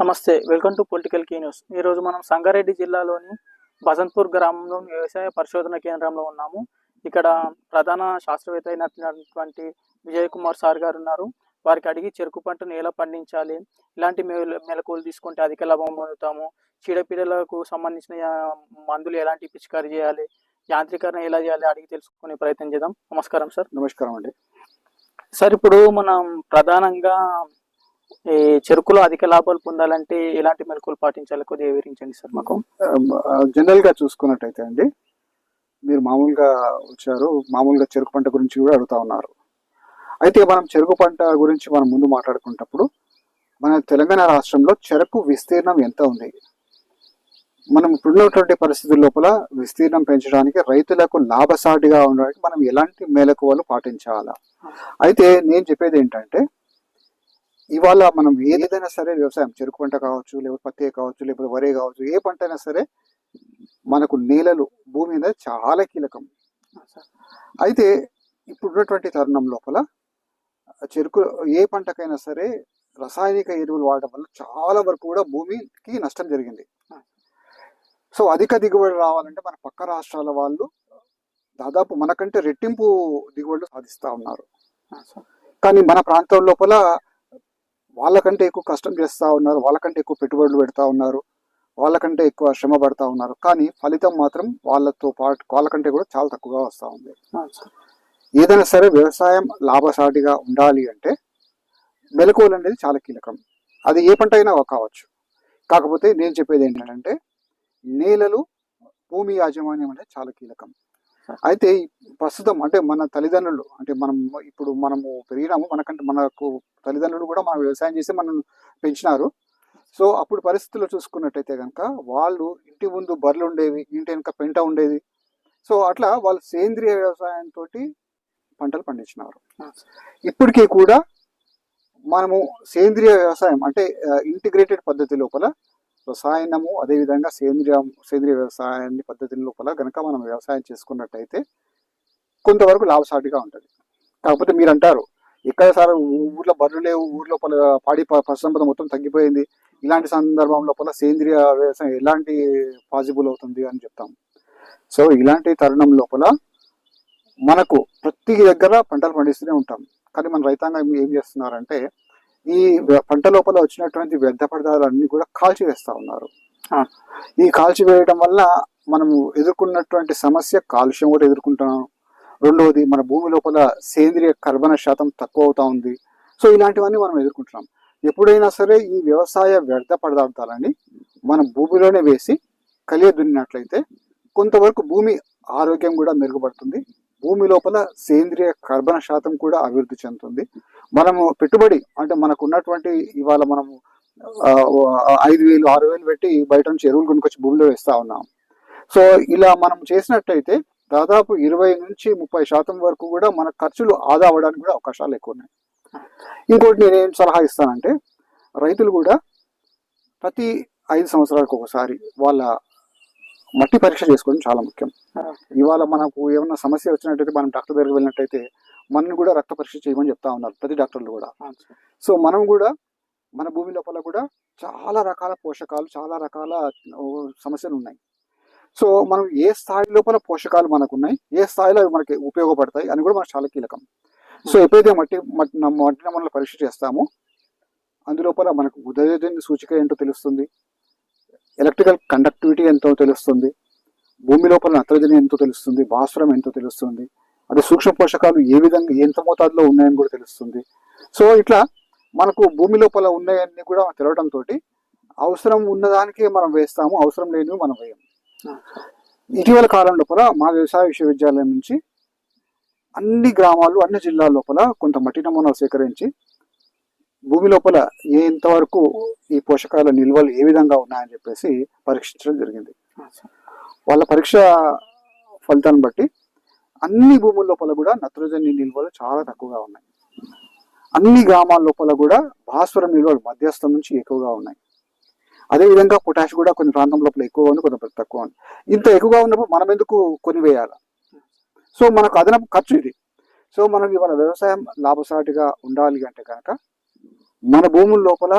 నమస్తే, welcome to political key news. ఈరోజు మనం సంగారెడ్డి జిల్లాలోని బసంత్పూర్ గ్రామంలో వ్యవసాయ పరిశోధన కేంద్రంలో ఉన్నాము. ఇక్కడ ప్రధాన శాస్త్రవేత్త అయినటువంటి విజయ్ కుమార్ సార్ గారు ఉన్నారు. వారికి అడిగి చెరుకు పంటను ఎలా పండించాలి, ఇలాంటి మెలకువలు తీసుకుంటే అధిక లాభం పొందుతాము, చీడపీడలకు సంబంధించిన మందులు ఎలాంటి పిచికారీ చేయాలి, యాంత్రీకరణ ఎలా చేయాలి అడిగి తెలుసుకునే ప్రయత్నం చేద్దాం. నమస్కారం సార్. నమస్కారం అండి. సార్, ఇప్పుడు మనం ప్రధానంగా ఈ చెరుకులో అధిక లాభాలు పొందాలంటే ఎలాంటి మెలకువలు పాటించాలి, కొద్దిగా వివరించండి సార్ మాకు. జనరల్ గా చూసుకున్నట్టయితే అండి, మీరు మామూలుగా వచ్చారు, మామూలుగా చెరుకు పంట గురించి కూడా అడుగుతా ఉన్నారు. అయితే మనం చెరుకు పంట గురించి మనం ముందు మాట్లాడుకున్నప్పుడు మన తెలంగాణ రాష్ట్రంలో చెరకు విస్తీర్ణం ఎంత ఉంది, మనం ఇప్పుడున్నటువంటి పరిస్థితుల లోపల విస్తీర్ణం పెంచడానికి రైతులకు లాభసాటిగా ఉండడానికి మనం ఎలాంటి మెలకువలు పాటించాలా. అయితే నేను చెప్పేది ఏంటంటే, ఇవాళ మనం ఏదైనా సరే వ్యవసాయం, చెరుకు పంట కావచ్చు, లేకపోతే పత్తి కావచ్చు, లేకపోతే వరి కావచ్చు, ఏ పంట అయినా సరే మనకు నేలలు, భూమి అనేది చాలా కీలకం. అయితే ఇప్పుడున్నటువంటి తరుణం లోపల చెరుకు ఏ పంటకైనా సరే రసాయనిక ఎరువులు వాడడం వల్ల చాలా వరకు కూడా భూమికి నష్టం జరిగింది. సో అధిక దిగుబడి రావాలంటే మన పక్క రాష్ట్రాల వాళ్ళు దాదాపు మనకంటే రెట్టింపు దిగుబడులు సాధిస్తూ ఉన్నారు. కానీ మన ప్రాంతం లోపల వాళ్ళకంటే ఎక్కువ కష్టం చేస్తూ ఉన్నారు, వాళ్ళకంటే ఎక్కువ పెట్టుబడులు పెడతా ఉన్నారు, వాళ్ళకంటే ఎక్కువ శ్రమ పడతా ఉన్నారు. కానీ ఫలితం మాత్రం వాళ్ళకంటే కూడా చాలా తక్కువగా వస్తూ ఉంది. ఏదైనా సరే వ్యవసాయం లాభసాటిగా ఉండాలి అంటే మెలకువలు అనేది చాలా కీలకం. అది ఏ పంట అయినా కావచ్చు. కాకపోతే నేను చెప్పేది ఏంటంటే, నేలలు, భూమి యాజమాన్యం అనేది చాలా కీలకం. అయితే ప్రస్తుతం అంటే మన తల్లిదండ్రులు, అంటే మనము పెరిగినాము, మనకు తల్లిదండ్రులు కూడా మనం వ్యవసాయం చేసి మనం పెంచినారు. సో అప్పుడు పరిస్థితుల్లో చూసుకున్నట్టయితే కనుక వాళ్ళు ఇంటి ముందు బర్రెలు ఉండేవి, ఇంటి వెనుక పెంట ఉండేది. సో అట్లా వాళ్ళు సేంద్రియ వ్యవసాయంతో పంటలు పండించినారు. ఇప్పటికీ కూడా మనము సేంద్రియ వ్యవసాయం అంటే ఇంటిగ్రేటెడ్ పద్ధతి లోపల రసాయనము, అదేవిధంగా సేంద్రియ వ్యవసాయాన్ని పద్ధతి లోపల కనుక మనం వ్యవసాయం చేసుకున్నట్టయితే కొంతవరకు లాభసాటిగా ఉంటుంది. కాకపోతే మీరు అంటారు, ఇక్కడ సార్ ఊర్లో బర్రెలు లేవు, ఊర్లో పాడి పశుసంపద మొత్తం తగ్గిపోయింది, ఇలాంటి సందర్భం లోపల సేంద్రియ వ్యవసాయం ఎలాంటి పాసిబుల్ అవుతుంది అని చెప్తాం. సో ఇలాంటి తరుణం లోపల మనకు ప్రతి దగ్గర పంటలు పండిస్తూనే ఉంటాం. కానీ మన రైతాంగం ఏం చేస్తున్నారంటే, ఈ పంట లోపల వచ్చినటువంటి వ్యర్థ పదార్థాలన్నీ కూడా కాల్చివేస్తా ఉన్నారు. ఈ కాల్చివేయడం వల్ల మనము ఎదుర్కొన్నటువంటి సమస్య కాలుష్యం కూడా ఎదుర్కొంటున్నాం. రెండవది, మన భూమి లోపల సేంద్రియ కర్బన శాతం తక్కువ అవుతా ఉంది. సో ఇలాంటివన్నీ మనం ఎదుర్కొంటున్నాం. ఎప్పుడైనా సరే ఈ వ్యవసాయ వ్యర్థ పదార్థాలని మనం భూమిలోనే వేసి కలియ దున్నినట్లయితే కొంతవరకు భూమి ఆరోగ్యం కూడా మెరుగుపడుతుంది, భూమి లోపల సేంద్రియ కర్బన శాతం కూడా అభివృద్ధి చెందుతుంది. మనము పెట్టుబడి అంటే మనకు ఉన్నటువంటి ఇవాళ మనము 5,000, 6,000 పెట్టి బయట నుంచి ఎరువులు కొనుక్కొచ్చి భూమిలో వేస్తా ఉన్నాం. సో ఇలా మనం చేసినట్టయితే దాదాపు 20 నుంచి 30% వరకు కూడా మన ఖర్చులు ఆదా అవ్వడానికి కూడా అవకాశాలు ఎక్కువ ఉన్నాయి. ఇంకోటి నేనేం సలహా ఇస్తానంటే, రైతులు కూడా ప్రతి 5 సంవత్సరాలకు ఒకసారి వాళ్ళ మట్టి పరీక్ష చేసుకోవడం చాలా ముఖ్యం. ఇవాళ మనకు ఏమన్నా సమస్య వచ్చినట్టయితే మనం డాక్టర్ దగ్గరికి వెళ్ళినట్టయితే మనల్ని కూడా రక్త పరీక్ష చేయమని చెప్తా ఉన్నారు ప్రతి డాక్టర్లు కూడా. సో మనం కూడా మన భూమి లోపల కూడా చాలా రకాల పోషకాలు, చాలా రకాల సమస్యలు ఉన్నాయి. సో మనం ఏ స్థాయి లోపల పోషకాలు మనకు ఉన్నాయి, ఏ స్థాయిలో అవి మనకి ఉపయోగపడతాయి అని కూడా మనకు చాలా కీలకం. సో ఎప్పుడైతే మట్టి నమూనాల పరీక్ష చేస్తామో అందులోపల మనకు ఉదయోదయ సూచిక ఏంటో తెలుస్తుంది, ఎలక్ట్రికల్ కండక్టివిటీ ఎంతో తెలుస్తుంది, భూమి లోపల నత్రజని ఎంతో తెలుస్తుంది, భాస్వరం ఎంతో తెలుస్తుంది, అదే సూక్ష్మ పోషకాలు ఏ విధంగా ఎంత మోతాదులో ఉన్నాయని కూడా తెలుస్తుంది. సో ఇట్లా మనకు భూమి లోపల ఉన్నాయన్నీ కూడా తెలవడంతో అవసరం ఉన్నదానికే మనం వేస్తాము, అవసరం లేనివి మనం వేయము. ఇటీవల కాలం లోపల మా వ్యవసాయ విశ్వవిద్యాలయం నుంచి అన్ని గ్రామాలు, అన్ని జిల్లాల లోపల కొంత మట్టి నమూనాలు సేకరించి భూమి లోపల ఎంతవరకు ఈ పోషకాల నిల్వలు ఏ విధంగా ఉన్నాయని చెప్పేసి పరీక్షించడం జరిగింది. వాళ్ళ పరీక్ష ఫలితాన్ని బట్టి అన్ని భూముల లోపల కూడా నత్రజని నిల్వలు చాలా తక్కువగా ఉన్నాయి. అన్ని గ్రామాల లోపల కూడా భాస్వరం నిల్వలు మధ్యస్థం నుంచి ఎక్కువగా ఉన్నాయి. అదేవిధంగా పొటాష్ కూడా కొన్ని ప్రాంతం లోపల ఎక్కువగా ఉంది, కొంత తక్కువ ఉంది. ఇంత ఎక్కువగా ఉన్నప్పుడు మనం ఎందుకు కొనివేయాలి? సో మనకు అదనపు ఖర్చు ఇది. సో మనకి ఇవాళ వ్యవసాయం లాభసాటిగా ఉండాలి అంటే కనుక మన భూముల లోపల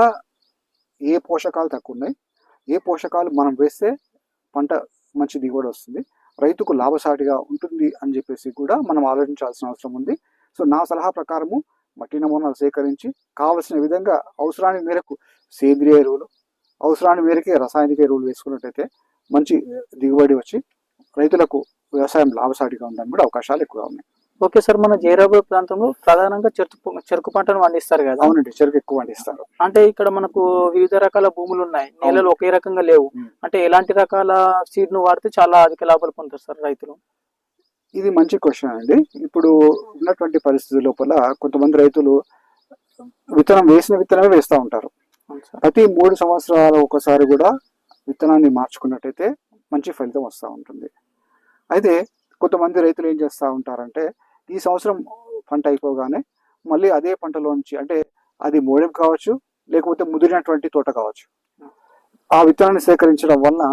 ఏ పోషకాలు తక్కువ ఉన్నాయి, ఏ పోషకాలు మనం వేస్తే పంట మంచి దిగుబడి వస్తుంది, రైతుకు లాభసాటిగా ఉంటుంది అని చెప్పేసి కూడా మనం ఆలోచించాల్సిన అవసరం ఉంది. సో నా సలహా ప్రకారము మట్టి నమూనాలు సేకరించి కావలసిన విధంగా అవసరానికి మేరకు సేంద్రియ ఎరువులు, అవసరానికి మేరకే రసాయనిక ఎరువులు వేసుకున్నట్టయితే మంచి దిగుబడి వచ్చి రైతులకు వ్యవసాయం లాభసాటిగా ఉండడానికి కూడా అవకాశాలు ఎక్కువగా ఉన్నాయి. ఓకే సార్, మన జైరాబాద్ ప్రాంతంలో ప్రధానంగా చెరుకు పంటను పండిస్తారు కదా? అవునండి, చెరుకు ఎక్కువ పండిస్తారు. అంటే ఇక్కడ మనకు వివిధ రకాల భూములు ఉన్నాయి, నేలలు ఒకే రకంగా లేవు. అంటే ఎలాంటి రకాల సీడ్ ను వాడితే చాలా అధిక లాభాలు పొందుతారు సార్ రైతులు? ఇది మంచి క్వశ్చన్ అండి. ఇప్పుడు ఉన్నటువంటి పరిస్థితి లోపల కొంతమంది రైతులు విత్తనం వేసిన విత్తనమే వేస్తూ ఉంటారు. ప్రతి 3 సంవత్సరాలు ఒకసారి కూడా విత్తనాన్ని మార్చుకున్నట్టయితే మంచి ఫలితం వస్తూ ఉంటుంది. అయితే కొంతమంది రైతులు ఏం చేస్తూ ఉంటారంటే ఈ సంవత్సరం పంట అయిపోగానే మళ్ళీ అదే పంటలోంచి, అంటే అది మోడెం కావచ్చు లేకపోతే ముదిరినటువంటి తోట కావచ్చు, ఆ విత్తనాన్ని సేకరించడం వలన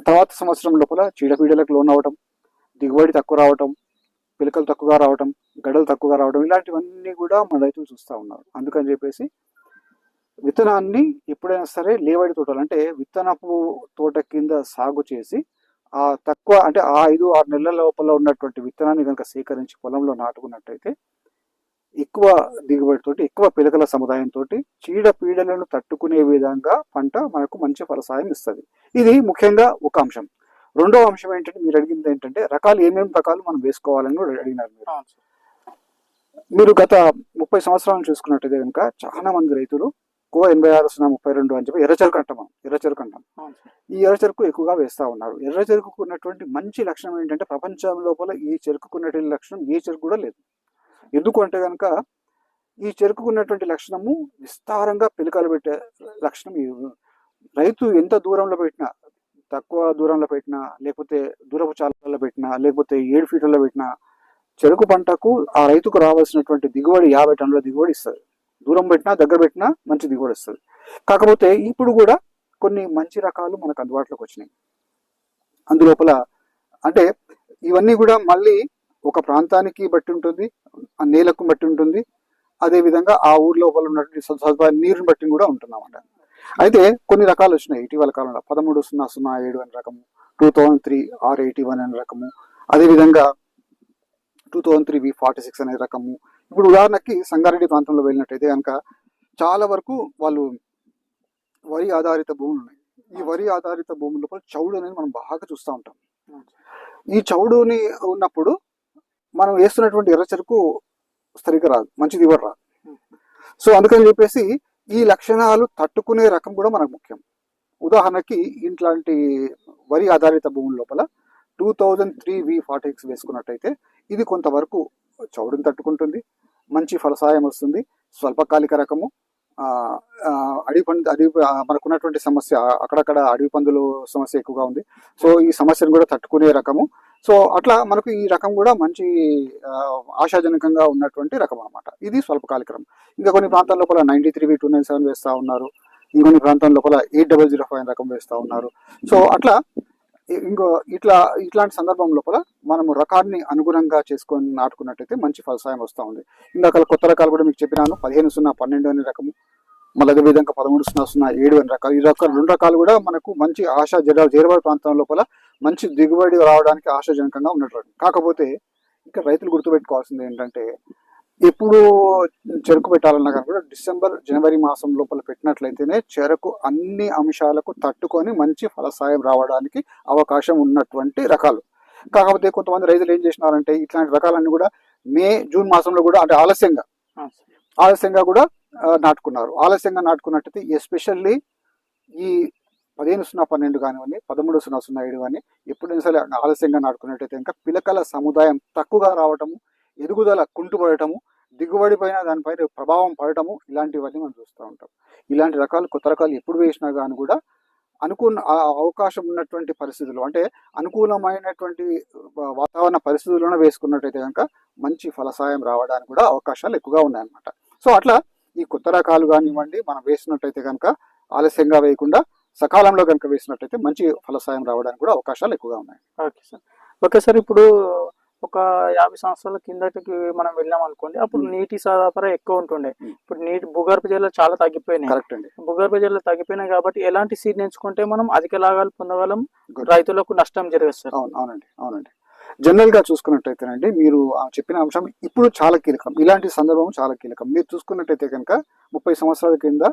తర్వాత సంవత్సరం లోపల చీడపీడలకు లోన్ అవడం, దిగుబడి తక్కువ రావటం, పిలకలు తక్కువగా రావటం, గడలు తక్కువగా రావడం, ఇలాంటివన్నీ కూడా మన రైతులు చూస్తూ ఉన్నారు. అందుకని చెప్పేసి విత్తనాన్ని ఎప్పుడైనా సరే లేవడి తోటలు, అంటే విత్తనపు తోట కింద సాగు చేసి ఆ తక్కువ, అంటే ఆ 5-6 నెలల లోపల ఉన్నటువంటి విత్తనాన్ని కనుక సేకరించి పొలంలో నాటుకున్నట్టయితే ఎక్కువ దిగుబడితోటి, ఎక్కువ పిలకల సముదాయంతో చీడపీడలను తట్టుకునే విధంగా పంట మనకు మంచి ఫలసాయం ఇస్తుంది. ఇది ముఖ్యంగా ఒక అంశం. రెండో అంశం ఏంటంటే, మీరు అడిగింది ఏంటంటే రకాలు, ఏమేమి రకాలు మనం వేసుకోవాలని కూడా అడిగినారు మీరు. గత 30 సంవత్సరాలను చూసుకున్నట్టయితే కనుక చాలా మంది రైతులు కో 86-32 అని చెప్పి ఎర్రచెరుకు అంటాం. ఈ ఎర్రచెరుకు ఎక్కువగా వేస్తూ ఉన్నారు. ఎర్రచెరుకు ఉన్నటువంటి మంచి లక్షణం ఏంటంటే ప్రపంచం లోపల ఈ చెరుకున్నటువంటి లక్షణం ఏ చెరుకు కూడా లేదు. ఎందుకు అంటే కనుక ఈ చెరుకున్నటువంటి లక్షణము విస్తారంగా పిలకలు పెట్టే లక్షణం. రైతు ఎంత దూరంలో పెట్టినా, తక్కువ దూరంలో పెట్టినా, లేకపోతే దూరపు చాలలో పెట్టినా, లేకపోతే 7 ఫీట్లలో పెట్టినా చెరుకు పంటకు ఆ రైతుకు రావాల్సినటువంటి దిగుబడి 50 టన్నుల దిగుబడి ఇస్తుంది. దూరం పెట్టినా దగ్గర పెట్టినా మంచి దిగుబడి వస్తుంది. కాకపోతే ఇప్పుడు కూడా కొన్ని మంచి రకాలు మనకు అందుబాటులోకి వచ్చినాయి. అందులోపల అంటే ఇవన్నీ కూడా మళ్ళీ ఒక ప్రాంతానికి బట్టి ఉంటుంది, ఆ నేలకు బట్టి ఉంటుంది, అదేవిధంగా ఆ ఊరి లోపల ఉన్నటువంటి సదుపాయాలు, నీరుని బట్టి కూడా ఉంటుందన్నమాట. అయితే కొన్ని రకాలు వచ్చినాయి ఇటీవల కాలంలో. 13-007 అనే రకము, 2003 R81 అనే రకము, అదేవిధంగా 2003 V46 అనే రకము. ఇప్పుడు ఉదాహరణకి సంగారెడ్డి ప్రాంతంలో వెళ్ళినట్టయితే కనుక చాలా వరకు వాళ్ళు వరి ఆధారిత భూములు ఉన్నాయి. ఈ వరి ఆధారిత భూముల లోపల చౌడు అనేది మనం బాగా చూస్తూ ఉంటాం. ఈ చౌడుని ఉన్నప్పుడు మనం వేస్తున్నటువంటి ఎర్ర చెరుకు సరిగ్గా రాదు, మంచి దిగుబడి రాదు. సో అందుకని చెప్పేసి ఈ లక్షణాలు తట్టుకునే రకం కూడా మనకు ముఖ్యం. ఉదాహరణకి ఇట్లాంటి వరి ఆధారిత భూముల లోపల 2003 V46 వేసుకున్నట్టయితే ఇది కొంతవరకు చౌడుని తట్టుకుంటుంది, మంచి ఫలసాయం వస్తుంది, స్వల్పకాలిక రకము. మనకున్నటువంటి సమస్య అక్కడక్కడ అడవి పందులు సమస్య ఎక్కువగా ఉంది. సో ఈ సమస్యను కూడా తట్టుకునే రకము. సో అట్లా మనకు ఈ రకం కూడా మంచి ఆశాజనకంగా ఉన్నటువంటి రకం అనమాట. ఇది స్వల్పకాలిక రకం. ఇంకా కొన్ని ప్రాంతాల లోపల 93 V297 వేస్తూ ఉన్నారు, ఇంకొన్ని ప్రాంతాల లోపల 8005 రకం వేస్తూ ఉన్నారు. సో అట్లా ఇట్లాంటి సందర్భం లోపల మనము రకాన్ని అనుగుణంగా చేసుకొని నాటుకున్నట్టయితే మంచి ఫలసాయం వస్తూ ఉంది. ఇందాక కొత్త రకాలు కూడా మీకు చెప్పినాను, 15-012 అనే రకము, మళ్ళీ అదేవిధంగా 13-007 అనే రకాలు. ఈ రకాలు 2 రకాలు కూడా మనకు మంచి జైరాబాద్ ప్రాంతం లోపల మంచి దిగుబడి రావడానికి ఆశాజనకంగా ఉన్నటువంటి. కాకపోతే ఇంకా రైతులు గుర్తుపెట్టుకోవాల్సింది ఏంటంటే, ఎప్పుడు చెరుకు పెట్టాలన్నా కానీ కూడా డిసెంబర్-జనవరి మాసం లోపల పెట్టినట్లయితేనే చెరకు అన్ని అంశాలకు తట్టుకొని మంచి ఫలసాయం రావడానికి అవకాశం ఉన్నటువంటి రకాలు. కాకపోతే కొంతమంది రైతులు ఏం చేసినారంటే ఇట్లాంటి రకాలన్నీ కూడా మే-జూన్ మాసంలో కూడా, అంటే ఆలస్యంగా కూడా నాటుకున్నారు. ఆలస్యంగా నాటుకున్నట్టయితే ఎస్పెషల్లీ ఈ 15-012 కానివ్వండి, 13-007 కానీ ఎప్పుడైనా సరే ఆలస్యంగా నాటుకున్నట్టయితే ఇంకా పిలకల సముదాయం తక్కువగా రావటము, ఎదుగుదల కుంటుపడటము, దిగుబడి పైన దానిపైన ప్రభావం పడటము, ఇలాంటివన్నీ మనం చూస్తూ ఉంటాం. ఇలాంటి రకాలు, కొత్త రకాలు ఎప్పుడు వేసినా కానీ కూడా అవకాశం ఉన్నటువంటి పరిస్థితులు, అంటే అనుకూలమైనటువంటి వాతావరణ పరిస్థితుల్లోనే వేసుకున్నట్టయితే కనుక మంచి ఫలసాయం రావడానికి కూడా అవకాశాలు ఎక్కువగా ఉన్నాయన్నమాట. సో అట్లా ఈ కొత్త రకాలు కానివ్వండి మనం వేసినట్టయితే కనుక ఆలస్యంగా వేయకుండా సకాలంలో కనుక వేసినట్టయితే మంచి ఫలసాయం రావడానికి కూడా అవకాశాలు ఎక్కువగా ఉన్నాయి. Okay sir. ఇప్పుడు ఒక 50 సంవత్సరాల కిందటికి మనం వెళ్ళాం అనుకోండి, అప్పుడు నీటి సరఫరా ఎక్కువ ఉంటుండే. ఇప్పుడు నీటి భూగర్భ జలాలు చాలా తగ్గిపోయినాయి. కరెక్ట్ అండి. భూగర్భ జలాలు తగ్గిపోయినాయి కాబట్టి ఎలాంటి సీడ్ ఎంచుకుంటే మనం అధిక లాభాలు పొందగలం, రైతులకు నష్టం జరగదు సార్. అవునండి. జనరల్ గా చూసుకున్నట్టయితేనండి, మీరు చెప్పిన అంశం ఇప్పుడు చాలా కీలకం. ఇలాంటి సందర్భం చాలా కీలకం. మీరు చూసుకున్నట్టయితే కనుక 30 సంవత్సరాల కింద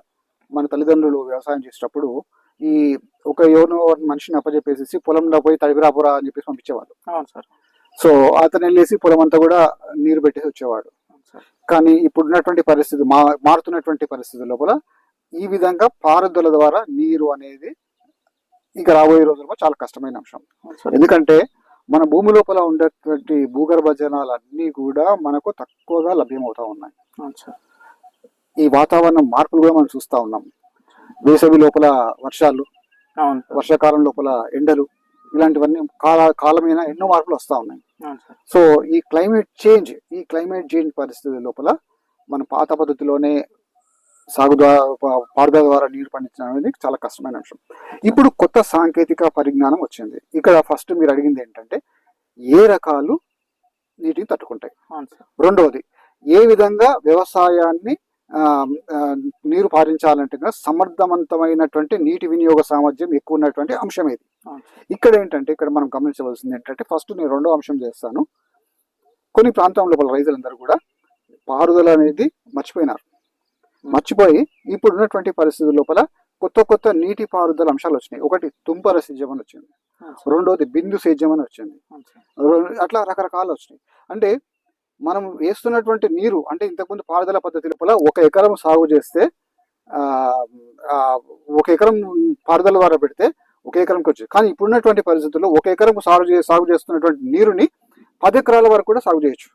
మన తల్లిదండ్రులు వ్యవసాయం చేసేటప్పుడు ఈ ఒక ఎవరినో మనిషిని అప్పచెప్పేసి పొలంలో పోయి తడిపిరాపురా అని చెప్పేసి పంపించేవాళ్ళు. అవును సార్. సో అతను వెళ్ళేసి పొలం అంతా కూడా నీరు పెట్టేసి వచ్చేవాడు. కానీ ఇప్పుడున్నటువంటి పరిస్థితి మారుతున్నటువంటి పరిస్థితి లోపల ఈ విధంగా పారుదల ద్వారా నీరు అనేది ఇక రాబోయే రోజుల్లో చాలా కష్టమైన అంశం. ఎందుకంటే మన భూమి లోపల ఉండేటువంటి భూగర్భ జలాలన్నీ కూడా మనకు తక్కువగా లభ్యమవుతా ఉన్నాయి. ఈ వాతావరణ మార్పులు కూడా మనం చూస్తా ఉన్నాం. వేసవి లోపల వర్షాలు, వర్షాకాలం లోపల ఎండలు, ఇలాంటివన్నీ కాలమైన ఎన్నో మార్పులు వస్తా ఉన్నాయి. సో ఈ క్లైమేట్ చేంజ్ పరిస్థితి లోపల మన పాత పద్ధతిలోనే పారుదల ద్వారా నీరు పండించడం అనేది చాలా కష్టమైన అంశం. ఇప్పుడు కొత్త సాంకేతిక పరిజ్ఞానం వచ్చింది. ఇక్కడ ఫస్ట్ మీరు అడిగింది ఏంటంటే ఏ రకాలు నీటిని తట్టుకుంటాయి, రెండవది ఏ విధంగా వ్యవసాయాన్ని నీరు పారించాలంటే సమర్థవంతమైనటువంటి నీటి వినియోగ సామర్థ్యం ఎక్కువ ఉన్నటువంటి అంశం ఇది. ఇక్కడ ఏంటంటే ఇక్కడ మనం గమనించవలసింది ఏంటంటే ఫస్ట్ నేను రెండో అంశం చేస్తాను. కొన్ని ప్రాంతం లోపల రైతులందరూ కూడా పారుదల అనేది మర్చిపోయి ఇప్పుడు ఉన్నటువంటి పరిస్థితుల లోపల కొత్త నీటి పారుదల అంశాలు వచ్చినాయి. ఒకటి తుంపర సేద్యం అని వచ్చింది, రెండోది బిందు సేద్యం అని వచ్చింది, అట్లా రకరకాలు వచ్చినాయి. అంటే మనం వేస్తున్నటువంటి నీరు అంటే ఇంతకుముందు పారుదల పద్ధతి లోపల 1 ఎకరం సాగు చేస్తే 1 ఎకరం పారుదల ద్వారా పెడితే 1 ఎకరంకి వచ్చేది. కానీ ఇప్పుడున్నటువంటి పరిస్థితుల్లో 1 ఎకరం సాగు చేస్తున్నటువంటి నీరుని 10 ఎకరాల వరకు కూడా సాగు చేయొచ్చు.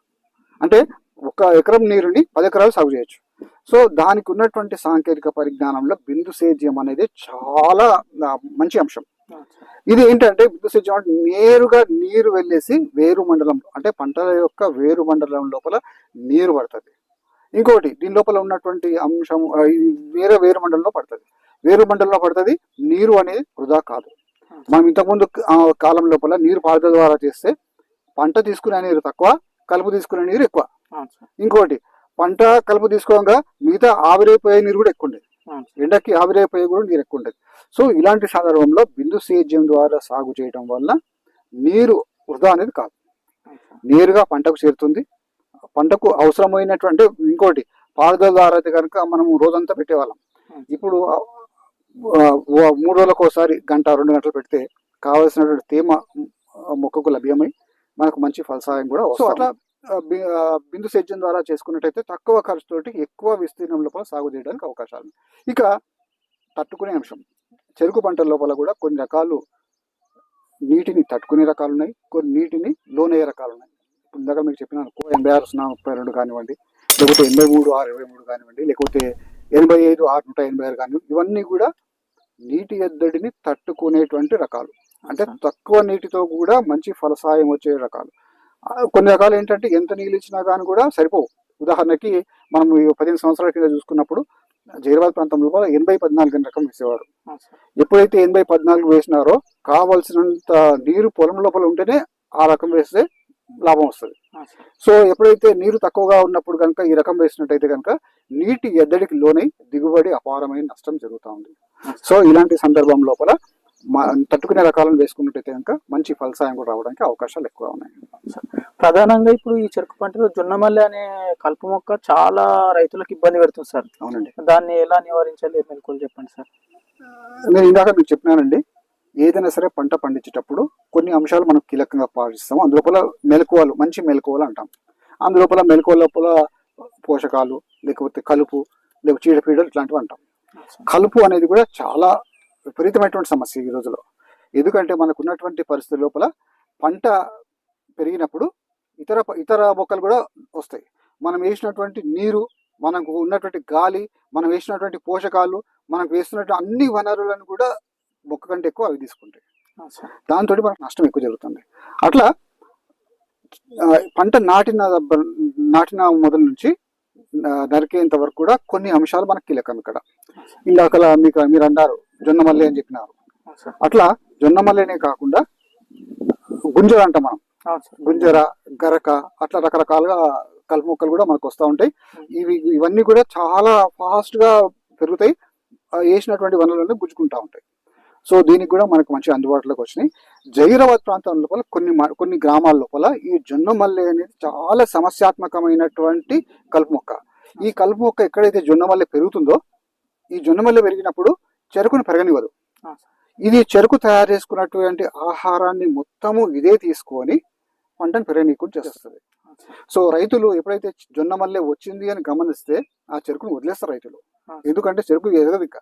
అంటే 1 ఎకరం నీరుని 10 ఎకరాలు సాగు చేయొచ్చు. సో దానికి ఉన్నటువంటి సాంకేతిక పరిజ్ఞానంలో బిందు సేద్యం అనేది చాలా మంచి అంశం. ఇది ఏంటంటే బిందు సేద్యం అంటే నేరుగా నీరు వెళ్ళేసి వేరు మండలం అంటే పంటల యొక్క వేరు మండలం లోపల నీరు పడుతుంది. ఇంకోటి దీని లోపల ఉన్నటువంటి అంశం వేరు మండలంలో పడుతుంది. వేరు మండలంలో పడుతుంది, నీరు అనేది వృధా కాదు. మనం ఇంతకుముందు కాలం లోపల నీరు పారుదల ద్వారా చేస్తే పంట తీసుకునే నీరు తక్కువ, కలుపు తీసుకునే నీరు ఎక్కువ. ఇంకోటి పంట కలుపు తీసుకోగా మిగతా ఆవిరైపోయే నీరు కూడా ఎక్కువ ఉండేది, ఎండకి ఆవిరైపోయే కూడా నీరు ఎక్కువ ఉండేది. సో ఇలాంటి సందర్భంలో బిందు సేద్యం ద్వారా సాగు చేయడం వల్ల నీరు వృధా అనేది కాదు, నేరుగా పంటకు చేరుతుంది. పంటకు అవసరమైనటువంటి ఇంకోటి పారుదల ద్వారా అయితే కనుక మనం రోజంతా పెట్టేవాళ్ళం. ఇప్పుడు 3 రోజులకు ఒకసారి 1-2 గంటలు పెడితే కావలసినటువంటి తేమ మొక్కకు లభ్యమై మనకు మంచి ఫలసాయం కూడా వస్తుంది. అట్లా బిందు సేద్యం ద్వారా చేసుకున్నట్టయితే తక్కువ ఖర్చుతోటి ఎక్కువ విస్తీర్ణం లోపల సాగు చేయడానికి అవకాశాలు. ఇక తట్టుకునే అంశం చెరుకు పంటల లోపల కూడా కొన్ని రకాలు నీటిని తట్టుకునే రకాలు ఉన్నాయి, కొన్ని నీటిని లోనయ్యే రకాలు ఉన్నాయి. ఇప్పుడు ఇందాక మీకు చెప్పినాను 86-32 కానివ్వండి, లేకపోతే 83-23 కానివ్వండి, లేకపోతే 85-186 కానివ్వండి, ఇవన్నీ కూడా నీటి ఎద్దడిని తట్టుకునేటువంటి రకాలు. అంటే తక్కువ నీటితో కూడా మంచి ఫలసాయం వచ్చే రకాలు. కొన్ని రకాలు ఏంటంటే ఎంత నీళ్ళు ఇచ్చినా కానీ కూడా సరిపోవు. ఉదాహరణకి మనం 15 సంవత్సరాల కింద చూసుకున్నప్పుడు జైరాబాద్ ప్రాంతంలో 80-14 అనే రకం వేసేవారు. ఎప్పుడైతే 80-14 వేసినారో కావలసినంత నీరు పొలం లోపల ఉంటేనే ఆ రకం వేస్తే లాభం వస్తుంది. సో ఎప్పుడైతే నీరు తక్కువగా ఉన్నప్పుడు కనుక ఈ రకం వేసినట్టయితే కనుక నీటి ఎద్దడికి లోనై దిగుబడి అపారమైన నష్టం జరుగుతూ ఉంది. సో ఇలాంటి సందర్భం లోపల తట్టుకునే రకాలను వేసుకున్నట్టయితే కనుక మంచి ఫలసాయం కూడా రావడానికి అవకాశాలు ఎక్కువ ఉన్నాయి. ప్రధానంగా ఇప్పుడు ఈ చెరుకు పంటలో జొన్నమల్లె అనే కలుపు మొక్క చాలా రైతులకు ఇబ్బంది పెడుతుంది సార్. అవునండి, దాన్ని ఎలా నివారించాలి మెలకువలు చెప్పండి సార్. నేను ఇందాక మీకు చెప్పినానండి, ఏదైనా సరే పంట పండించేటప్పుడు కొన్ని అంశాలు మనం కీలకంగా పాటిస్తాము. అందులోపల మెలకువలు, మంచి మెలకువలు అంటాం. అందులోపల మెలకువ లోపల పోషకాలు, లేకపోతే కలుపు, లేకపోతే చీడపీడలు ఇట్లాంటివి అంటాం. కలుపు అనేది కూడా చాలా విపరీతమైనటువంటి సమస్య ఈ రోజులో. ఎందుకంటే మనకు ఉన్నటువంటి పరిస్థితి లోపల పంట పెరిగినప్పుడు ఇతర మొక్కలు కూడా వస్తాయి. మనం వేసినటువంటి నీరు, మనకు ఉన్నటువంటి గాలి, మనం వేసినటువంటి పోషకాలు, మనకు వేస్తున్నటువంటి అన్ని వనరులను కూడా మొక్క కంటే ఎక్కువ అవి తీసుకుంటాయి. దాంతో మనకు నష్టం ఎక్కువ జరుగుతుంది. అట్లా పంట నాటిన మొదలు నుంచి నరికేంత వరకు కూడా కొన్ని అంశాలు మనకు కీలకం. ఇక్కడ ఇందాక మీరు అన్నారు జొన్నమల్లె అని చెప్పినారు. అట్లా జొన్నమల్లెనే కాకుండా గుంజలు అంటాం మనం. అవును సార్. గుంజర, గరక అట్లా రకరకాలుగా కలుపు మొక్కలు కూడా మనకు వస్తూ ఉంటాయి. ఇవన్నీ కూడా చాలా ఫాస్ట్ గా పెరుగుతాయి. వేసినటువంటి వనరులను గుంజుకుంటా ఉంటాయి. సో దీనికి కూడా మనకు మంచి అందుబాటులోకి వచ్చినాయి. జహీరాబాద్ ప్రాంతం లోపల కొన్ని గ్రామాల లోపల ఈ జొన్న మల్లె అనేది చాలా సమస్యాత్మకమైనటువంటి కలుపు మొక్క. ఈ కలుపు మొక్క ఎక్కడైతే జొన్న మల్లె పెరుగుతుందో, ఈ జొన్న మల్లె పెరిగినప్పుడు చెరుకును పెరగనివ్వదు. ఇది చెరుకు తయారు చేసుకున్నటువంటి ఆహారాన్ని మొత్తము ఇదే తీసుకొని పంటను పెరగనీయకుండా చేస్తుంది. సో రైతులు ఎప్పుడైతే జొన్న మల్లె వచ్చింది అని గమనిస్తే ఆ చెరుకును వదిలేస్తారు రైతులు, ఎందుకంటే చెరుకు ఎదగదు ఇక.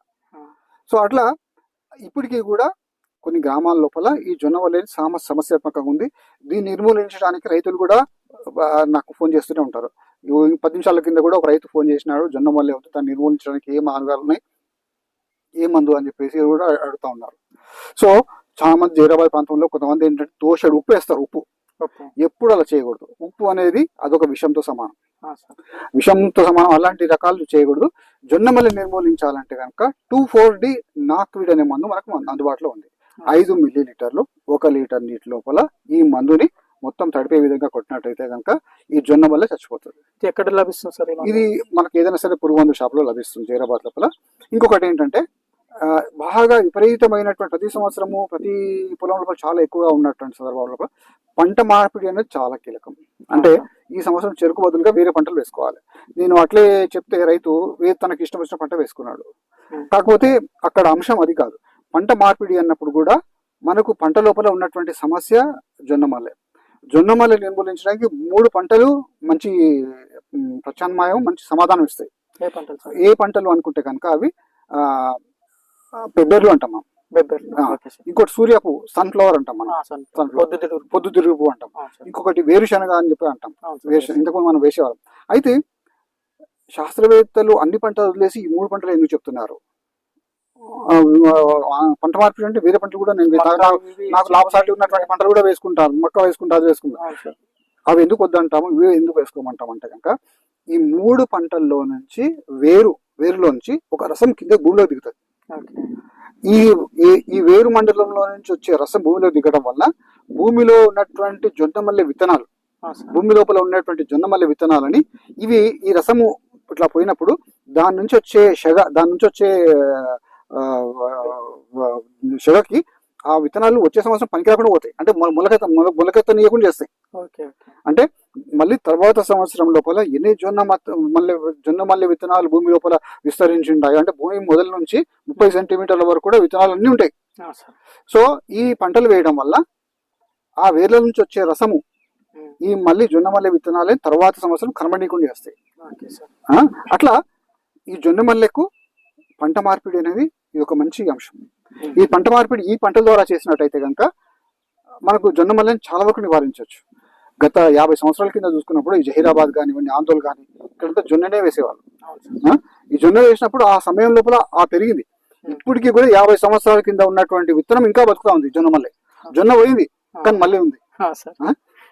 సో అట్లా ఇప్పటికీ కూడా కొన్ని గ్రామాల లోపల ఈ జొన్న మల్లె సమస్యాత్మకంగా ఉంది. దీన్ని నిర్మూలించడానికి రైతులు కూడా నాకు ఫోన్ చేస్తూనే ఉంటారు. 10 నిమిషాల కింద కూడా ఒక రైతు ఫోన్ చేసినాడు, జొన్న మల్లె అవుతుంది, దాన్ని నిర్మూలించడానికి ఏ మార్గాలు ఉన్నాయి, ఏ మందు అని చెప్పేసి కూడా అడుగుతా ఉన్నారు. సో చాలా మంది జైరాబాద్ ప్రాంతంలో కొంతమంది ఏంటంటే దోషడు ఉప్పు వేస్తారు. ఉప్పు ఎప్పుడు అలా చేయకూడదు. ఉప్పు అనేది అదొక విషంతో సమానం, విషంతో సమానం. అలాంటి రకాలు చేయకూడదు. జొన్న మల్లె నిర్మూలించాలంటే కనుక 2,4-D నాక్విడ్ అనే మందు మనకు అందుబాటులో ఉంది. 5 మిల్లీలీటర్లు 1 లీటర్ నీటి లోపల ఈ మందుని మొత్తం తడిపే విధంగా కొట్టినట్టయితే కనుక ఈ జొన్న మల్లె చచ్చిపోతుంది. ఎక్కడ లభిస్తుంది సార్? ఇది మనకి ఏదైనా సరే పురుగు మందు షాప్ లో లభిస్తుంది జైరాబాద్ లోపల. ఇంకొకటి ఏంటంటే బాగా విపరీతమైనటువంటి ప్రతి సంవత్సరము ప్రతి పొలం లోపల చాలా ఎక్కువగా ఉన్నటువంటి సందర్భాల లోపల పంట మార్పిడి అనేది చాలా కీలకం. అంటే ఈ సంవత్సరం చెరుకు బదులుగా వేరే పంటలు వేసుకోవాలి. నేను అట్లే చెప్తే రైతు తనకి ఇష్టం వచ్చిన పంట వేసుకున్నాడు. కాకపోతే అక్కడ అంశం అది కాదు. పంట మార్పిడి అన్నప్పుడు కూడా మనకు పంట లోపల ఉన్నటువంటి సమస్య జొన్న మల్లె. జొన్న మల్లె నిర్మూలించడానికి 3 పంటలు మంచి ప్రత్యామ్నాయం, మంచి సమాధానం ఇస్తాయి. ఏ పంటలు అనుకుంటే కనుక అవి పెబ్బెర్లు అంటాం మనం, ఇంకోటి సూర్యపు సన్ఫ్లవర్ అంటాం మనం, పొద్దుతిరుగుపు అంటాం, ఇంకొకటి వేరుశనగ అని చెప్పి అంటాం. ఇంతకు మనం వేసేవాళ్ళం. అయితే శాస్త్రవేత్తలు అన్ని పంటలు వదిలేసి ఈ 3 పంటలు ఎందుకు చెప్తున్నారు? పంట మార్పిడి అంటే వేరే పంటలు కూడా నేను నాకు లాభసాటి ఉన్నటువంటి పంటలు కూడా వేసుకుంటాను, మొక్క వేసుకుంటా, అది వేసుకుంటాను. అవి ఎందుకు వద్దంటాము, ఇవి ఎందుకు వేసుకోమంటాం అంటే కనుక ఈ 3 పంటల్లో నుంచి వేరులో నుంచి ఒక రసం కింద భూమిలో దిగుతుంది. ఈ వేరు మండలంలో నుంచి వచ్చే రసం భూమిలో దిగడం వల్ల భూమిలో ఉన్నటువంటి జొన్న మల్లె విత్తనాలు, భూమి లోపల ఉన్నటువంటి జొన్న మల్లె విత్తనాలని ఇవి ఈ రసము ఇట్లా పోయినప్పుడు దాని నుంచి వచ్చే షెగకి ఆ విత్తనాలు వచ్చే సంవత్సరం పనికి రాకుండా పోతాయి. అంటే మొలకెత్తనీయకుండా చేస్తాయి. అంటే మళ్ళీ తర్వాత సంవత్సరం లోపల ఎన్ని జొన్న మల్లె విత్తనాలు భూమి లోపల విస్తరించి ఉంటాయి అంటే భూమి మొదల నుంచి 30 సెంటీమీటర్ల వరకు కూడా విత్తనాలు అన్ని ఉంటాయి. సో ఈ పంటలు వేయడం వల్ల ఆ వేర్ల నుంచి వచ్చే రసము ఈ మళ్ళీ జొన్న మల్లె విత్తనాలే తర్వాత సంవత్సరం కనబడకుండా చేస్తాయి. అట్లా ఈ జొన్న మల్లెకు పంట మార్పిడి అనేది ఇది ఒక మంచి అంశం. ఈ పంట మార్పిడి ఈ పంటల ద్వారా చేసినట్టయితే కనుక మనకు జొన్న మల్లెని చాలా వరకు నివారించవచ్చు. గత 50 సంవత్సరాల కింద చూసుకున్నప్పుడు ఈ జహీరాబాద్ కానివ్వండి, ఆందోళన కానీ ఇక్కడంతా జొన్ననే వేసేవాళ్ళు. ఈ జొన్న వేసినప్పుడు ఆ సమయం లోపల పెరిగింది. ఇప్పటికీ కూడా 50 సంవత్సరాల కింద ఉన్నటువంటి విత్తనం ఇంకా బతుకుతా ఉంది. జొన్న మల్లె, జొన్న పోయింది కానీ మళ్ళీ ఉంది.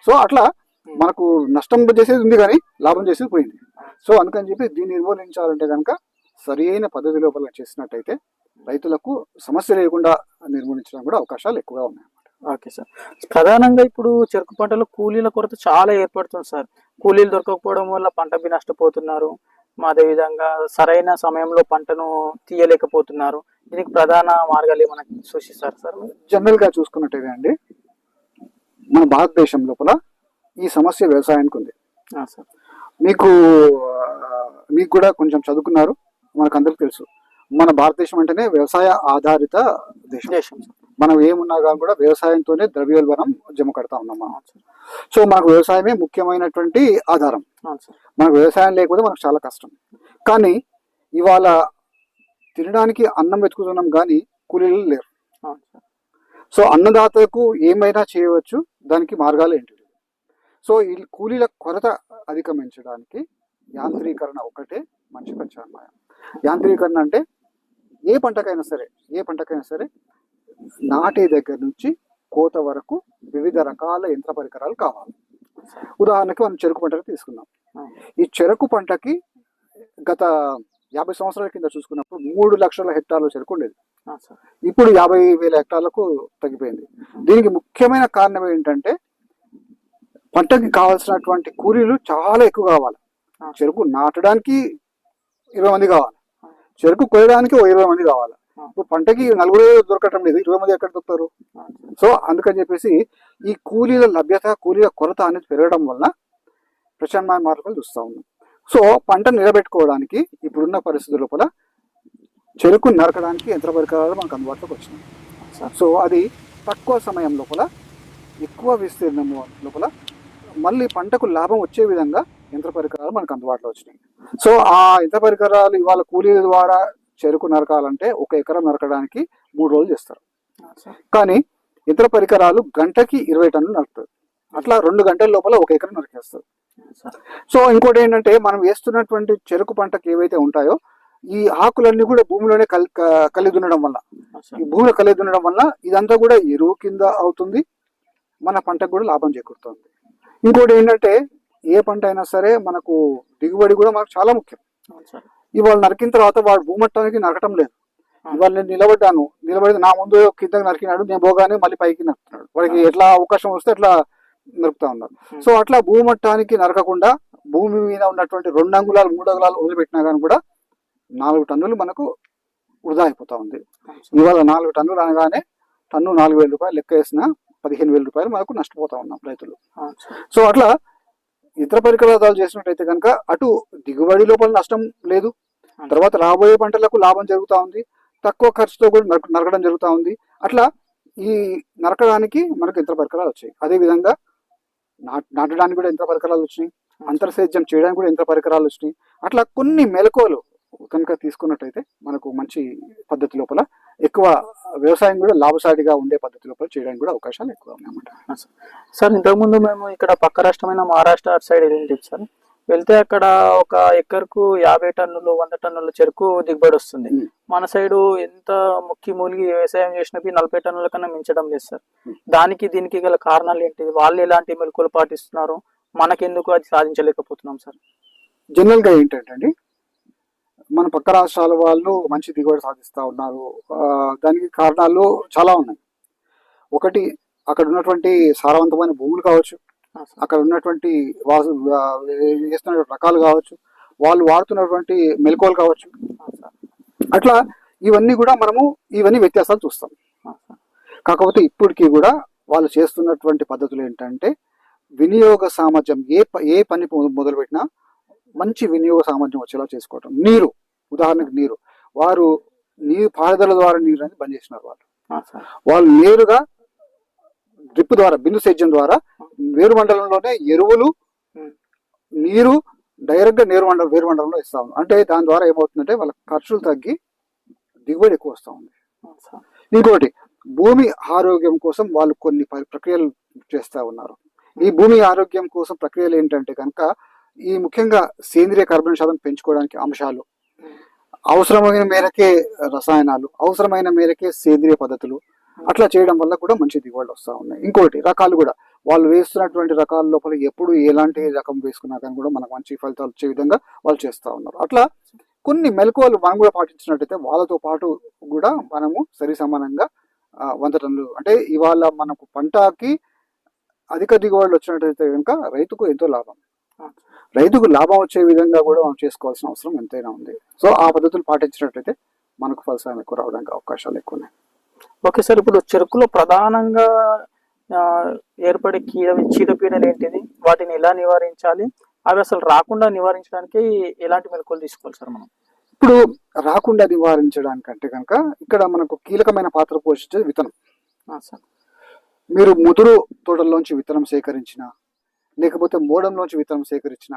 సో అట్లా మనకు నష్టం చేసేది ఉంది కానీ లాభం చేసేది పోయింది. సో అందుకని చెప్పి దీన్ని నిర్మూలించాలంటే కనుక సరి అయిన పద్ధతి లోపల చేసినట్టయితే రైతులకు సమస్య లేకుండా నిర్మూలించడం కూడా అవకాశాలు ఎక్కువగా ఉన్నాయి. Okay sir. ప్రధానంగా ఇప్పుడు చెరుకు పంటలో కూలీల కొరత చాలా ఏర్పడుతుంది సార్. కూలీలు దొరకకపోవడం వల్ల పంట నష్టపోతున్నారు. అదేవిధంగా సరైన సమయంలో పంటను తీయలేకపోతున్నారు. దీనికి ప్రధాన మార్గాలు ఏమైనా సూచిస్తారు సార్? జనరల్ గా చూసుకున్నట్టయితే అండి, మన భారతదేశం లోపల ఈ సమస్య వ్యవసాయానికి ఉంది. మీకు కూడా కొంచెం చదువుకున్నారు, మనకు అందరికి తెలుసు. మన భారతదేశం అంటేనే వ్యవసాయ ఆధారిత దేశం. మనం ఏమున్నా కూడా వ్యవసాయంతోనే ద్రవ్యోల్బణం జమ కడతా ఉన్నాం మనం. సో మనకు వ్యవసాయమే ముఖ్యమైనటువంటి ఆధారం. మనకు వ్యవసాయం లేకపోతే మనకు చాలా కష్టం. కానీ ఇవాళ తినడానికి అన్నం వెతుకుతున్నాం కానీ కూలీలు లేరు. సో అన్నదాతకు ఏమైనా చేయవచ్చు, దానికి మార్గాలు ఏంటి? సో ఈ కూలీల కొరత అధిగమించడానికి యాంత్రీకరణ ఒకటే మంచి ప్రత్యామ్నాయం. యాంత్రీకరణ అంటే ఏ పంటకైనా సరే నాటే దగ్గర నుంచి కోత వరకు వివిధ రకాల యంత్ర పరికరాలు కావాలి. ఉదాహరణకి మనం చెరుకు పంటకు తీసుకుందాం. ఈ చెరుకు పంటకి గత 50 సంవత్సరాల కింద చూసుకున్నప్పుడు 3 లక్షల హెక్టార్ల చెరుకు ఉండేది. ఇప్పుడు 50,000 హెక్టార్లకు తగ్గిపోయింది. దీనికి ముఖ్యమైన కారణం ఏంటంటే పంటకి కావాల్సినటువంటి కూలీలు చాలా ఎక్కువ కావాలి. చెరుకు నాటడానికి 20 మంది కావాలి, చెరుకు కోయడానికి 20 మంది కావాలి. ఇప్పుడు పంటకి నలుగురు దొరకటం లేదు, 20 మంది ఎక్కడ దొరుకుతారు? సో అందుకని చెప్పేసి ఈ కూలీల లభ్యత, కూలీల కొరత అనేది పెరగడం వల్ల ప్రత్యామ్నాయ మార్గాలు చూస్తూ ఉన్నాం. సో పంట నిలబెట్టుకోవడానికి ఇప్పుడున్న పరిస్థితుల లోపల చెరుకు నరకడానికి యంత్ర పరికరాలు మనకు అందుబాటులోకి వచ్చినాయి. సో అది తక్కువ సమయం లోపల, ఎక్కువ విస్తీర్ణం లోపల మళ్ళీ పంటకు లాభం వచ్చే విధంగా యంత్ర పరికరాలు మనకు అందుబాటులో వచ్చినాయి. సో ఆ యంత్ర పరికరాలు ఇవాళ కూలీల ద్వారా చెరుకు నరకాలంటే 1 ఎకరం నరకడానికి 3 రోజులు చేస్తారు. కానీ యంత్ర పరికరాలు గంటకి 20 టన్నులు నరుకుతారు. అట్లా 2 గంటల లోపల 1 ఎకరం నరికేస్తారు. సో ఇంకోటి ఏంటంటే, మనం వేస్తున్నటువంటి చెరుకు పంటకి ఏవైతే ఉంటాయో ఈ ఆకులన్నీ కూడా భూమిలోనే కలిగి దున్నడం వల్ల, ఈ భూమిలో కలిగి దున్నడం వల్ల ఇదంతా కూడా ఎరువు కింద అవుతుంది, మన పంటకు కూడా లాభం చేకూరుతుంది. ఇంకోటి ఏంటంటే, ఏ పంట అయినా సరే మనకు దిగుబడి కూడా మనకు చాలా ముఖ్యం. ఇవాళ నరికిన తర్వాత వాడు భూమట్టానికి నరకటం లేదు. ఇవాళ నేను నిలబడి నా ముందు కిందకి నరికినాడు, నేను పోగానే మళ్ళీ పైకి నరుకుతున్నాడు. వాడికి ఎట్లా అవకాశం వస్తే అట్లా నరుకుతా ఉన్నారు. సో అట్లా భూమట్టానికి నరకకుండా భూమి మీద ఉన్నటువంటి 2 అంగుళాలు 3 అంగుళాలు వదిలిపెట్టినా కానీ కూడా 4 టన్నులు మనకు వృధా అయిపోతా ఉంది. ఇవాళ 4 టన్నులు అనగానే టన్ను 4,000 రూపాయలు లెక్క వేసిన 15,000 రూపాయలు మనకు నష్టపోతా ఉన్నాం రైతులు. సో అట్లా ఇతర పరికరాలు చేసినట్టయితే కనుక అటు దిగుబడి లోపల నష్టం లేదు, తర్వాత రాబోయే పంటలకు లాభం జరుగుతూ ఉంది, తక్కువ ఖర్చుతో కూడా నరకడం జరుగుతూ ఉంది. అట్లా ఈ నరకడానికి మనకు యంత్ర పరికరాలు వచ్చాయి. అదేవిధంగా నాటడానికి కూడా యంత్ర పరికరాలు వచ్చినాయి, అంతర్సేద్యం చేయడానికి కూడా యంత్ర పరికరాలు వచ్చినాయి. అట్లా కొన్ని మెలకువలు కనుక తీసుకున్నట్టయితే మనకు మంచి పద్ధతి లోపల ఎక్కువ వ్యవసాయం కూడా లాభసాటిగా ఉండే పద్ధతి లోపల చేయడానికి కూడా అవకాశాలు ఎక్కువ ఉన్నాయన్నమాట. సార్ ఇంతకుముందు మేము ఇక్కడ పక్క రాష్ట్రమైన మహారాష్ట్ర అటు సైడ్ వెళ్ళి సార్, వెళ్తే అక్కడ ఒక ఎకర్కు 50 టన్నులు 100 టన్నుల చెరుకు దిగుబడి వస్తుంది. మన సైడు ఎంత ముక్కి మూలిగి వ్యవసాయం చేసినవి 40 టన్నుల కన్నా మించడం లేదు సార్. దానికి దీనికి గల కారణాలు ఏంటి? వాళ్ళు ఎలాంటి మెలకువలు పాటిస్తున్నారు, మనకెందుకు అది సాధించలేకపోతున్నాం సార్? జనరల్ గా ఏంటంటే, మన పక్క రాష్ట్రాల వాళ్ళు మంచి దిగుబడి సాధిస్తూ ఉన్నారు. దానికి కారణాలు చాలా ఉన్నాయి. ఒకటి, అక్కడ ఉన్నటువంటి సారవంతమైన భూములు కావచ్చు, అక్కడ ఉన్నటువంటి వేస్తున్న రకాలు కావచ్చు, వాళ్ళు వాడుతున్నటువంటి మెలకువలు కావచ్చు. అట్లా ఇవన్నీ కూడా ఇవన్నీ వ్యత్యాసాలు చూస్తాం. కాకపోతే ఇప్పటికీ కూడా వాళ్ళు చేస్తున్నటువంటి పద్ధతులు ఏంటంటే, వినియోగ సామర్థ్యం ఏ పని మొదలుపెట్టినా మంచి వినియోగ సామర్థ్యం వచ్చేలా చేసుకోవటం. ఉదాహరణకు నీరు, వారు పారుదల ద్వారా నీరు అనేది బంద్ చేసినారు. వాళ్ళు నేరుగా డ్రిప్ ద్వారా, బిందు సేద్యం ద్వారా వేరు మండలంలోనే ఎరువులు, నీరు డైరెక్ట్ గా వేరు మండలంలో ఇస్తా ఉంది. అంటే దాని ద్వారా ఏమవుతుందంటే వాళ్ళ ఖర్చులు తగ్గి దిగుబడి ఎక్కువ వస్తూ ఉంది. ఇంకోటి, భూమి ఆరోగ్యం కోసం వాళ్ళు కొన్ని ప్రక్రియలు చేస్తూ ఉన్నారు. ఈ భూమి ఆరోగ్యం కోసం ప్రక్రియలు ఏంటంటే కనుక, ఈ ముఖ్యంగా సేంద్రియ కార్బన్ శాతం పెంచుకోవడానికి అంశాలు, అవసరమైన మేరకే రసాయనాలు, అవసరమైన మేరకే సేంద్రియ పద్ధతులు, అట్లా చేయడం వల్ల కూడా మంచి దిగుబడులు వస్తూ ఉన్నాయి. ఇంకోటి, రకాలు కూడా వాళ్ళు వేస్తున్నటువంటి రకాల లోపల ఎప్పుడు ఎలాంటి రకం వేసుకున్నా కానీ కూడా మనకు మంచి ఫలితాలు వచ్చే విధంగా వాళ్ళు చేస్తూ ఉన్నారు. అట్లా కొన్ని మెలకువలు మనం కూడా పాటించినట్టయితే వాళ్ళతో పాటు కూడా మనము సరి సమానంగా 100 టన్నులు, అంటే ఇవాళ మనకు పంటకి అధిక దిగుబడులు వచ్చినట్టయితే కనుక రైతుకు ఎంతో లాభం. రైతుకు లాభం వచ్చే విధంగా కూడా మనం చేసుకోవాల్సిన అవసరం ఎంతైనా ఉంది. సో ఆ పద్ధతులు పాటించినట్లయితే మనకు ఫలితం ఎక్కువ రావడానికి అవకాశాలు ఎక్కువ ఉన్నాయి. ఓకే సార్, ఇప్పుడు చెరుకులో ప్రధానంగా ఏర్పడే చీడపీడలు ఏంటిది, వాటిని ఎలా నివారించాలి, అవి అసలు రాకుండా నివారించడానికి ఎలాంటి మెలకువలు తీసుకోవాలి సార్ మనం? ఇప్పుడు రాకుండా నివారించడానికంటే కనుక ఇక్కడ మనకు కీలకమైన పాత్ర పోషించేది విత్తనం. మీరు ముదురు తోటల్లోంచి విత్తనం సేకరించిన, లేకపోతే మోడంలోంచి విత్తనం సేకరించిన,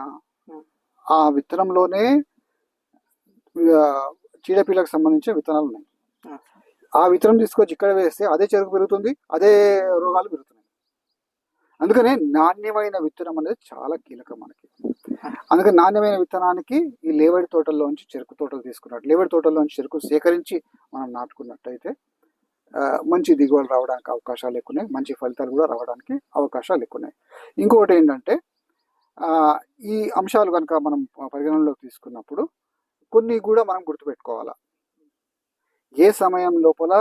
ఆ విత్తనంలోనే చీడపీడలకు సంబంధించిన విత్తనాలు ఉన్నాయి. ఆ విత్తనం తీసుకొచ్చి ఇక్కడ వేస్తే అదే చెరుకు పెరుగుతుంది, అదే రోగాలు పెరుగుతున్నాయి. అందుకనే నాణ్యమైన విత్తనం అనేది చాలా కీలకం మనకి. అందుకని నాణ్యమైన విత్తనానికి ఈ లేవడి తోటల్లోంచి చెరుకు తోటలు తీసుకున్నట్టు, లేవడి తోటల్లోంచి చెరుకు సేకరించి మనం నాటుకున్నట్టయితే మంచి దిగుబడి రావడానికి అవకాశాలు ఎక్కువ ఉన్నాయి, మంచి ఫలితాలు కూడా రావడానికి అవకాశాలు ఎక్కువ ఉన్నాయి. ఇంకొకటి ఏంటంటే, ఈ అంశాలు కనుక మనం పరిగణనలోకి తీసుకున్నప్పుడు కొన్ని కూడా మనం గుర్తుపెట్టుకోవాలా. ఏ సమయం లోపల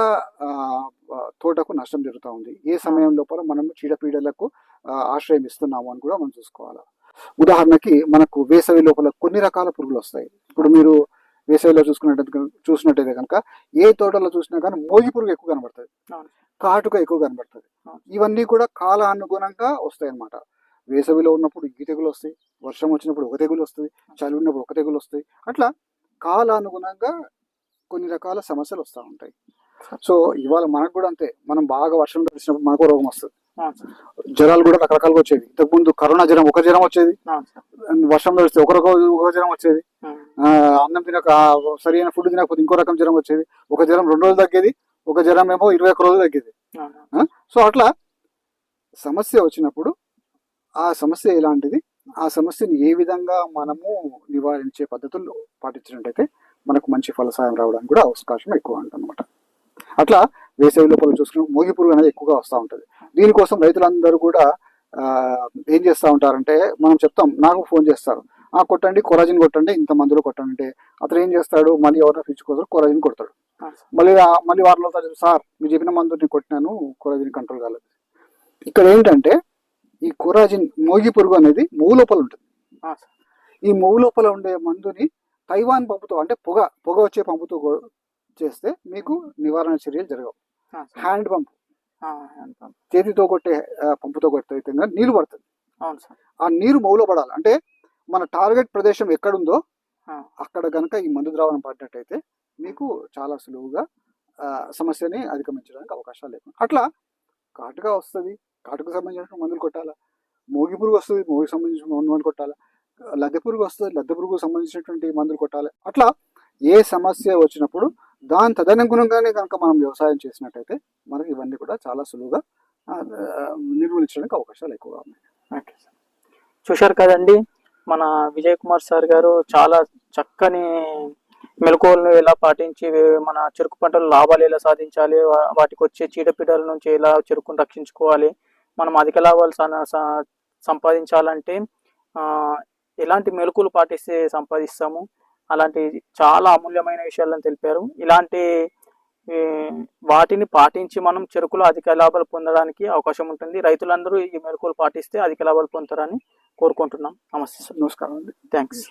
తోటకు నష్టం జరుగుతూ ఉంది, ఏ సమయం లోపల మనము చీడపీడలకు ఆశ్రయం ఇస్తున్నాము అని కూడా మనం చూసుకోవాలి. ఉదాహరణకి మనకు వేసవి లోపల కొన్ని రకాల పురుగులు వస్తాయి. ఇప్పుడు మీరు వేసవిలో చూసినట్టయితే కనుక ఏ తోటలో చూసినా కానీ మోగి పురుగు ఎక్కువ కనబడుతుంది, కాటుక ఎక్కువ కనబడుతుంది. ఇవన్నీ కూడా కాలానుగుణంగా వస్తాయి అన్నమాట. వేసవిలో ఉన్నప్పుడు ఈ తెగులు వస్తాయి, వర్షం వచ్చినప్పుడు ఒక తెగులు వస్తుంది, చలి ఉన్నప్పుడు ఒక తెగులు వస్తాయి. అట్లా కాలానుగుణంగా కొన్ని రకాల సమస్యలు వస్తూ ఉంటాయి. సో ఇవాళ మనకు కూడా అంతే, మనం బాగా వర్షం తడిచినప్పుడు మనకు రోగం వస్తుంది. జ్వరాలు కూడా రకరకాలుగా వచ్చేది. ఇంతకుముందు కరోనా జ్వరం ఒక జ్వరం వచ్చేది, వర్షం తడిస్తే ఒక జ్వరం వచ్చేది, అన్నం తినక సరైన ఫుడ్ తినకపోతే ఇంకో రకం జ్వరం వచ్చేది, ఒక జ్వరం 2 రోజులు తగ్గేది, ఒక జ్వరం ఏమో 21 రోజులు తగ్గేది. సో అట్లా సమస్య వచ్చినప్పుడు ఆ సమస్య ఎలాంటిది, ఆ సమస్యని ఏ విధంగా మనము నివారించే పద్ధతులు పాటించినట్టయితే మనకు మంచి ఫలసాయం రావడానికి కూడా అవకాశం ఎక్కువ ఉంటుందన్నమాట. అట్లా వేసవి లోపల చూసుకుని మోగి పురుగు అనేది ఎక్కువగా వస్తూ ఉంటుంది. దీనికోసం రైతులందరూ కూడా ఏం చేస్తూ ఉంటారంటే, మనం చెప్తాం, నాకు ఫోన్ చేస్తారు, కొట్టండి కొరాజిన్ కొట్టండి, ఇంత మందులు కొట్టండి అంటే అతను ఏం చేస్తాడు, మళ్ళీ ఎవరైనా పిచ్చి కోసం కొరాజిన్ కొడతాడు. మళ్ళీ వారంలో సార్ మీరు చెప్పిన మందు నేను కొట్టినాను, కొరాజిన్ కంట్రోల్ కాలేదు. ఇక్కడ ఏంటంటే ఈ కొరాజిన్ మోగి పురుగు అనేది మూవు లోపల ఉంటుంది. ఈ మూవు లోపల ఉండే మందుని తైవాన్ పంపుతో, అంటే పొగ వచ్చే పంపుతో చేస్తే మీకు నివారణ చర్యలు జరగవు. హ్యాండ్ పంపు, చేతితో కొట్టే పంపుతో కొట్టే నీరు పడుతుంది. ఆ నీరు మౌలో పడాలి. అంటే మన టార్గెట్ ప్రదేశం ఎక్కడుందో అక్కడ కనుక ఈ మందు ద్రావణం పడినట్టయితే మీకు చాలా సులువుగా సమస్యని అధిగమించడానికి అవకాశాలు లేవు. అట్లా కాటుగా వస్తుంది, కాటుకు సంబంధించిన మందులు కొట్టాలా. మోగి పురుగు వస్తుంది, మోగికి సంబంధించిన మందులు కొట్టాలి. లద్దె పురుగు వస్తుంది, లద్దె పురుగు సంబంధించినటువంటి మందులు కొట్టాలి. అట్లా ఏ సమస్య వచ్చినప్పుడు దాని తదనుగుణంగానే కనుక మనం వ్యవసాయం చేసినట్టయితే మనకి ఇవన్నీ కూడా చాలా సులువుగా నిర్మూలించడానికి అవకాశాలు ఎక్కువగా ఉన్నాయి. ఓకే సార్, చూశారు కదండి, మన విజయ్ కుమార్ సార్ గారు చాలా చక్కని మెలకువలను ఎలా పాటించి మన చెరుకు పంటలు లాభాలు ఎలా సాధించాలి, వాటికి వచ్చే చీడపీడల నుంచి ఎలా చెరుకును రక్షించుకోవాలి, మనం అధిక లాభాలు సంపాదించాలంటే ఎలాంటి మెలకువలు పాటిస్తే సంపాదిస్తాము, అలాంటి చాలా అమూల్యమైన విషయాలను తెలిపారు. ఇలాంటి వాటిని పాటించి మనం చెరుకులో అధిక లాభాలు పొందడానికి అవకాశం ఉంటుంది. రైతులందరూ ఈ మెలకువలు పాటిస్తే అధిక లాభాలు పొందుతారని కోరుకుంటున్నాం. నమస్తే సార్. నమస్కారం అండి. థ్యాంక్స్.